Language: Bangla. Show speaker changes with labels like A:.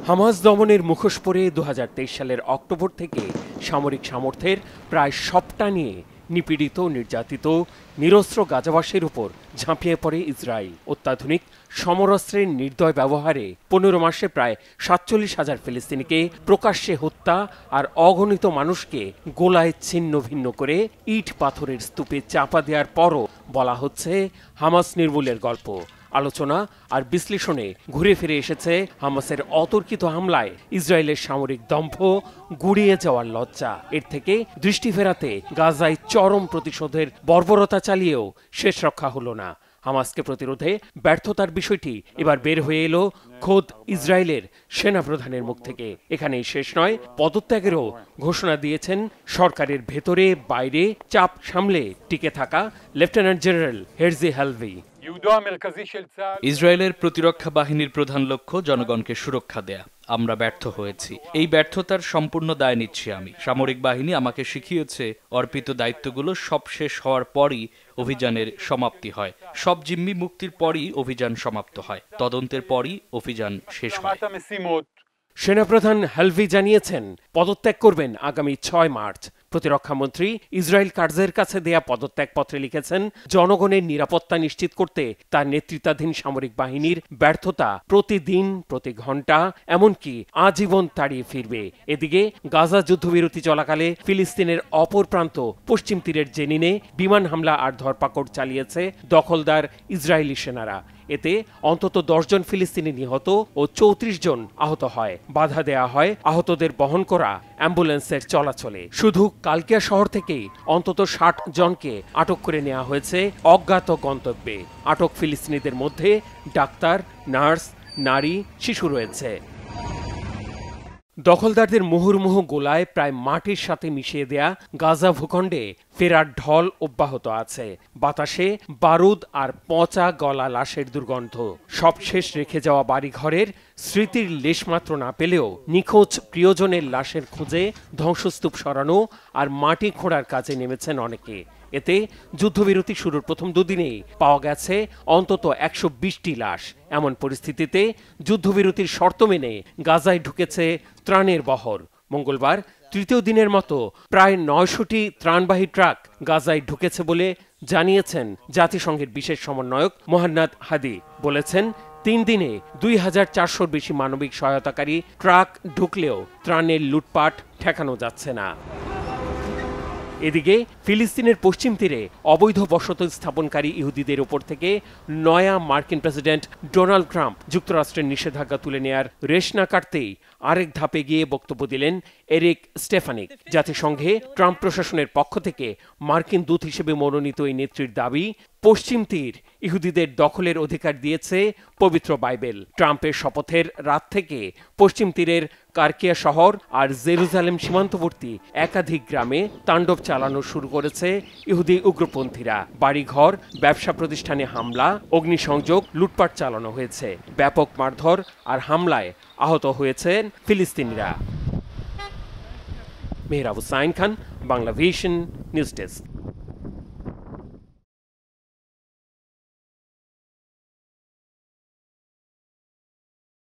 A: হামাস দমনের মুখোশ পরে ২০২৩ সালের অক্টোবর থেকে সামরিক সামর্থ্যের প্রায় সবটা নিয়ে নিপীড়িত, নির্যাতিত, নিরস্ত্র গাজাবাসীর উপর ঝাঁপিয়ে পড়ে ইসরায়েল। অত্যাধুনিক সমরাস্ত্রের নির্দয় ব্যবহারে ১৫ মাসে প্রায় ৪৭,০০০ ফিলিস্তিনিকে প্রকাশ্যে হত্যা আর অগণিত মানুষকে গোলায় ছিন্ন ভিন্ন করে ইট পাথরের স্তূপে চাপা দেওয়ার পরও বলা হচ্ছে হামাস নির্মূলের গল্প। আলোচনা আর বিশ্লেষণে ঘুরে ফিরে এসেছে হামাসের অতর্কিত হামলায় ইসরায়েলের সামরিক দম্ভ, গুড়িয়ে যাওয়ার লজ্জা। এর থেকে দৃষ্টি ফেরাতে গাজায় চরম প্রতিশোধের বর্বরতা চালিয়েও শেষ রক্ষা হলো না। হামাসকে প্রতিরোধে ব্যর্থতার বিষয়টি এবার বের হয়ে এলো খোদ ইসরায়েলের সেনাপ্রধানের মুখ থেকে। এখানেই শেষ নয়, পদত্যাগেরও ঘোষণা দিয়েছেন সরকারের ভেতরে বাইরে চাপ সামলে টিকে থাকা লেফটেন্যান্ট জেনারেল হেরজি হালভি।
B: ইসরায়েলের প্রতিরক্ষা বাহিনীর প্রধান লক্ষ্য জনগণকে সুরক্ষা দেয়া। আমরা ব্যর্থ হয়েছি। এই ব্যর্থতার সম্পূর্ণ দায় নিচ্ছি আমি। সামরিক বাহিনী আমাকে শিখিয়েছে অর্পিত দায়িত্বগুলো সব শেষ হওয়ার পরই অভিযানের সমাপ্তি হয়। সব জিম্মি মুক্তির পরই অভিযান সমাপ্ত হয়। তদন্তের পরই অভিযান শেষ হয়।
A: সেনাপ্রধান হালভি জানিয়েছেন পদত্যাগ করবেন আগামী ৬ মার্চ। প্রতিরক্ষামন্ত্রী ইসরায়েল কার্জের কাছে দেয়া পদত্যাগপত্রে লিখেছেন, জনগণের নিরাপত্তা নিশ্চিত করতে তার নেতৃত্বাধীন সামরিক বাহিনীর ব্যর্থতা প্রতিদিন, প্রতি ঘন্টা, এমনকি আজীবন তাড়িয়ে ফিরবে। এদিকে গাজা যুদ্ধবিরতি চলাকালে ফিলিস্তিনের অপর প্রান্ত পশ্চিম তীরের জেনিনে বিমান হামলা আর ধরপাকড় চালিয়েছে দখলদার ইসরায়েলি সেনারা। এতে অন্তত ১০ জন ফিলিস্তিনি নিহত ও ৩৪ জন আহত হয়। বাধা দেয়া হয় আহতদের বহন করা অ্যাম্বুলেন্সের চলাচলে। শুধু কালকিয়া শহর থেকেই অন্তত ৬০ জনকে আটক করে নেওয়া হয়েছে অজ্ঞাত গন্তব্যে। আটক ফিলিস্তিনিদের মধ্যে ডাক্তার, নার্স, নারী, শিশু রয়েছে। দখলদারদের মুহুর্মুহু গোলায় প্রায় মাটির সাথে মিশিয়ে দেয়া গাজা ভূখণ্ডে ফেরার ঢল অব্যাহত আছে। বাতাসে বারুদ আর পচা গলা লাশের দুর্গন্ধ। সবশেষ রেখে যাওয়া বাড়িঘরের স্মৃতির লেশমাত্র না পেলেও নিখোঁজ প্রিয়জনের লাশের খুঁজে ধ্বংসস্তূপ সরানো আর মাটি খোঁড়ার কাজে নেমেছেন অনেকে। এতে যুদ্ধবিরতি শুরুর প্রথম দুদিনেই পাওয়া গেছে অন্তত ১২০টি লাশ। এমন পরিস্থিতিতে যুদ্ধবিরতির শর্ত মেনে গাজায় ঢুকেছে ত্রাণের বহর। মঙ্গলবার তৃতীয় দিনের মতো প্রায় ৯০০টি ত্রাণবাহী ট্রাক গাজায় ঢুকেছে বলে জানিয়েছেন জাতিসংঘের বিশেষ সমন্বয়ক মোহান্নাদ হাদি। বলেছেন, ৩ দিনে ২,৪০০-র বেশি মানবিক সহায়তাকারী ট্রাক ঢুকলেও ত্রাণের লুটপাট ঠেকানো যাচ্ছে না। এদিকে ফিলিস্তিনের পশ্চিম তীরে অবৈধ বসতি স্থাপনকারী ইহুদিদের উপর থেকে নয়া মার্কিন প্রেসিডেন্ট ডোনাল্ড ট্রাম্প যুক্তরাষ্ট্রের নিষেধাজ্ঞা তুলে নেয়ার রেশ না কাটতেই আরেক ধাপে গিয়ে বক্তব্য দিলেন এরিক স্টেফানিক। জাতিসংঘে ট্রাম্প প্রশাসনের পক্ষ থেকে মার্কিন দূত হিসেবে মনোনীত এই নেত্রীর দাবি, পশ্চিম তীর ইহুদিদের দখলের অধিকার দিয়েছে পবিত্র বাইবেল। ট্রাম্পের শপথের রাত থেকে পশ্চিম তীরের কারকিয়া শহর আর জেরুজালেম সীমান্তবর্তী একাধিক গ্রামে তাণ্ডব চালানো শুরু করেছে ইহুদি উগ্রপন্থীরা। বাড়িঘর, ব্যবসা প্রতিষ্ঠানে হামলা, অগ্নিসংযোগ, লুটপাট চালানো হয়েছে। ব্যাপক মারধর আর হামলায় আহত হয়েছেন ফিলিস্তিনিরা। Mehrab Hussain Khan, Bangla vision, news desk.